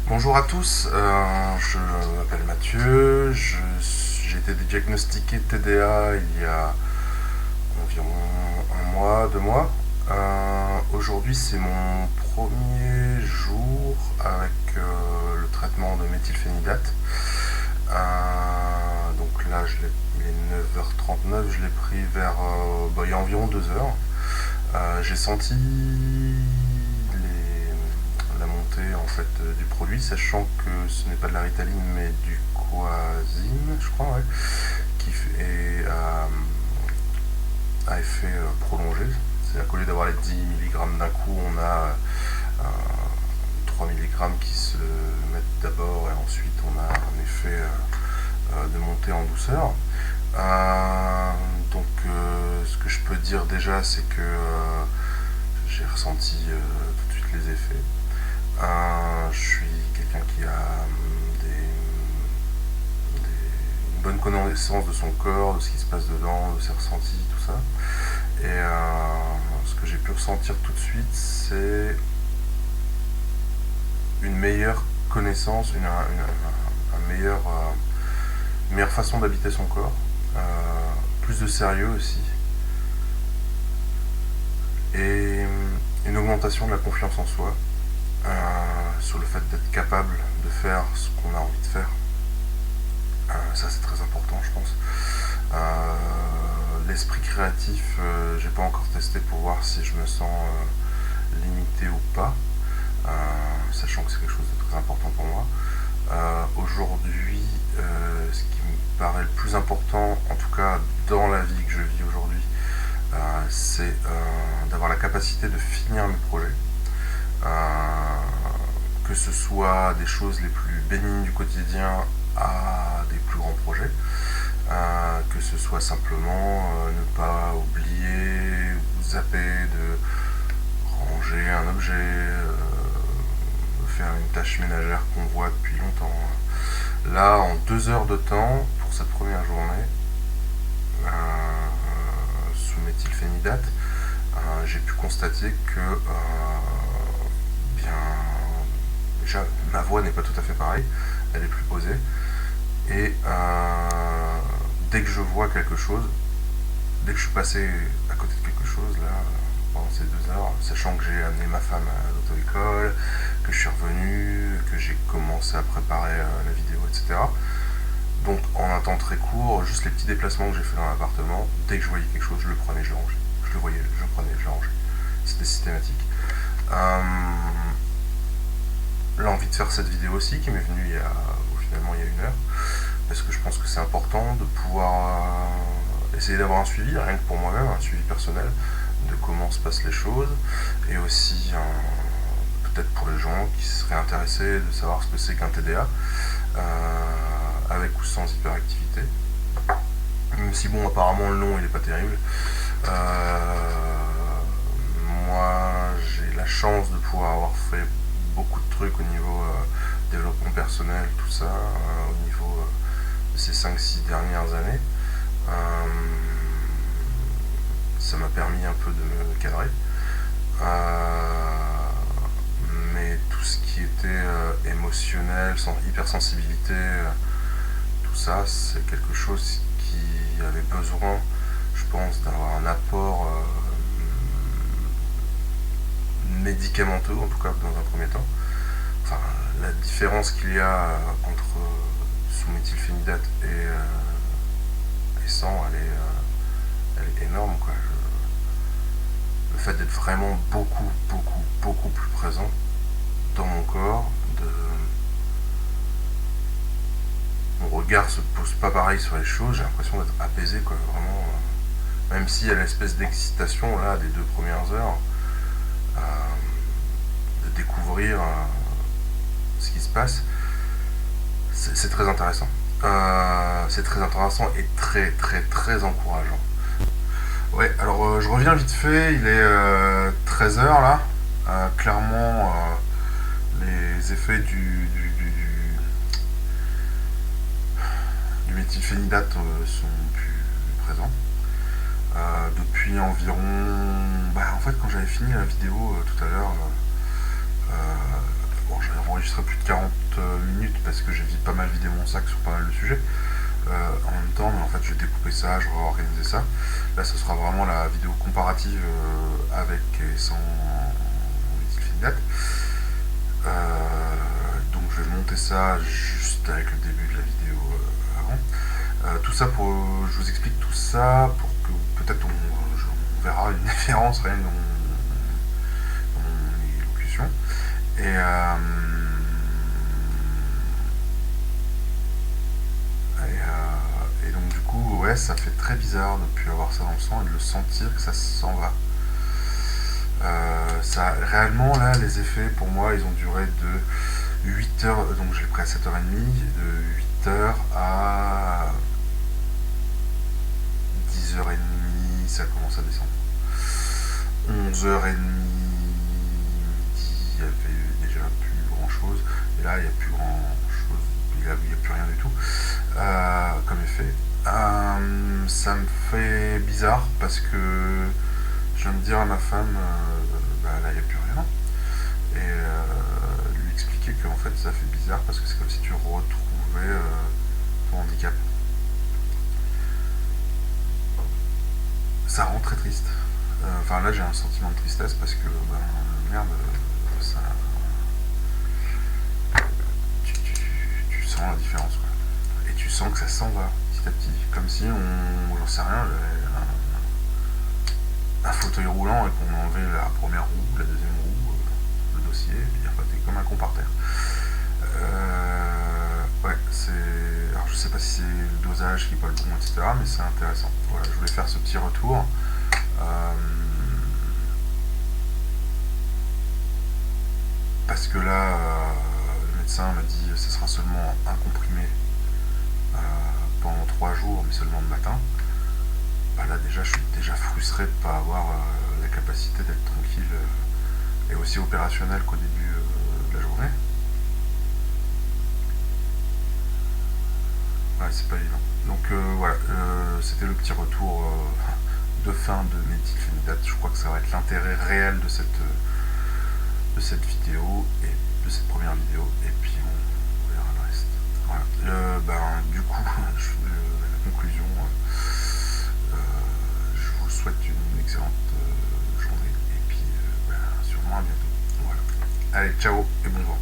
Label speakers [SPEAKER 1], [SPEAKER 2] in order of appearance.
[SPEAKER 1] Bonjour à tous, je m'appelle Mathieu, j'ai été diagnostiqué TDA il y a environ un mois, 2 mois. Aujourd'hui c'est mon premier jour avec le traitement de méthylphénidate. Donc là il est 9h39, je l'ai pris vers il y a environ 2 heures. J'ai senti la montée en fait du produit, sachant que ce n'est pas de la Ritaline mais du Coazine, je crois, ouais, qui est à effet prolongé. C'est-à-dire qu'au lieu d'avoir les 10 mg d'un coup, on a 3 mg qui se mettent d'abord et ensuite on a un effet de montée en douceur. Donc ce que je peux dire déjà, c'est que j'ai ressenti tout de suite les effets. Je suis quelqu'un qui a une bonne connaissance de son corps, de ce qui se passe dedans, de ses ressentis, tout ça. Et ce que j'ai pu ressentir tout de suite, c'est une meilleure connaissance, une meilleure façon d'habiter son corps, plus de sérieux aussi, et une augmentation de la confiance en soi, sur le fait d'être capable de faire ce qu'on a envie de faire. Ça c'est très important, je pense. L'esprit créatif, j'ai pas encore testé pour voir si je me sens limité ou pas, sachant que c'est quelque chose de très important pour moi. Aujourd'hui, ce qui me paraît le plus important, en tout cas dans la vie que je vis aujourd'hui, c'est d'avoir la capacité de finir mes projets, que ce soit des choses les plus bénignes du quotidien à des plus grands projets, que ce soit simplement ne pas oublier ou zapper de ranger un objet, faire une tâche ménagère qu'on voit depuis longtemps. Là, en 2 heures de temps, pour cette première journée, sous méthylphénidate, j'ai pu constater que déjà ma voix n'est pas tout à fait pareille, elle est plus posée, et dès que je vois quelque chose, dès que je suis passé à côté de quelque chose là pendant ces 2 heures, sachant que j'ai amené ma femme à l'auto-école, que je suis revenu, que j'ai commencé à préparer la vidéo, etc. Donc en un temps très court, juste les petits déplacements que j'ai fait dans l'appartement, dès que je voyais quelque chose, je le prenais, je le rangeais. Je le voyais, je le prenais, je le rangeais. C'était systématique. L'envie de faire cette vidéo aussi, qui m'est venue finalement il y a 1 heure, parce que je pense que c'est important de pouvoir essayer d'avoir un suivi, rien que pour moi-même, un suivi personnel de comment se passent les choses, et aussi peut-être pour les gens qui seraient intéressés de savoir ce que c'est qu'un TDA, avec ou sans hyperactivité. Même si bon, apparemment le nom il est pas terrible. Moi j'ai la chance de pouvoir avoir fait beaucoup de trucs au niveau développement personnel, tout ça, au niveau de ces 5-6 dernières années. Ça m'a permis un peu de me cadrer. Mais tout ce qui était émotionnel, hypersensibilité, tout ça, c'est quelque chose qui avait besoin, je pense, d'avoir un apport médicamenteux, en tout cas dans un premier temps. Enfin, la différence qu'il y a entre sous méthylphénidate et sans, elle est énorme, quoi. Le fait d'être vraiment beaucoup plus présent dans mon corps, mon regard se pose pas pareil sur les choses, j'ai l'impression d'être apaisé, quoi, vraiment. Même s'il y a l'espèce d'excitation là des 2 premières heures, de découvrir ce qui se passe, c'est très intéressant. C'est très intéressant et très encourageant. Ouais, alors je reviens vite fait, il est 13h là. Clairement, les effets du méthylphénidate sont plus présents. Depuis environ... en fait, quand j'avais fini la vidéo tout à l'heure, bon, j'avais enregistré plus de 40 minutes parce que j'ai pas mal vidé mon sac sur pas mal de sujets en même temps, mais en fait je vais découper ça, je vais organiser ça. Là ce sera vraiment la vidéo comparative avec et sans Infinidate. Donc je vais monter ça juste avec le début de la vidéo avant. Tout ça pour, je vous explique tout ça pour que peut-être on verra une différence rien dans mon élocution. Et donc du coup, ouais, ça fait très bizarre de ne plus avoir ça dans le sang et de le sentir que ça s'en va. Ça, réellement, là, les effets, pour moi, ils ont duré de 8h, donc j'ai pris à 7h30, de 8h à 10h30, ça commence à descendre. 11h30, midi, il y avait déjà plus grand chose, et là, il n'y a plus grand chose, il n'y a plus rien du tout comme effet. Ça me fait bizarre parce que je viens de dire à ma femme, bah là il n'y a plus rien, et lui expliquer qu'en fait ça fait bizarre parce que c'est comme si tu retrouvais ton handicap. Ça rend très triste. Enfin là j'ai un sentiment de tristesse parce que merde, ça, tu sens la différence quoi. Et tu sens que ça s'en va petit à petit, comme si j'en sais rien, un fauteuil roulant et qu'on enlevait la première roue, la deuxième roue, le dossier, et puis après t'es comme un con par terre. Ouais, c'est. Alors je sais pas si c'est le dosage qui est pas le bon, etc. Mais c'est intéressant. Voilà, je voulais faire ce petit retour. Parce que là, le médecin m'a dit que ce sera seulement un comprimé pendant 3 jours, mais seulement le matin. Bah là déjà je suis déjà frustré de ne pas avoir la capacité d'être tranquille et aussi opérationnel qu'au début de la journée. Ouais, c'est pas évident. Donc voilà, c'était le petit retour de fin de Méthylphénidate. Je crois que ça va être l'intérêt réel de cette vidéo et de cette première vidéo, et puis on verra le reste. Voilà. Du coup, la conclusion, je vous souhaite une excellente journée, et puis sûrement à bientôt. Voilà. Allez, ciao et bon vent.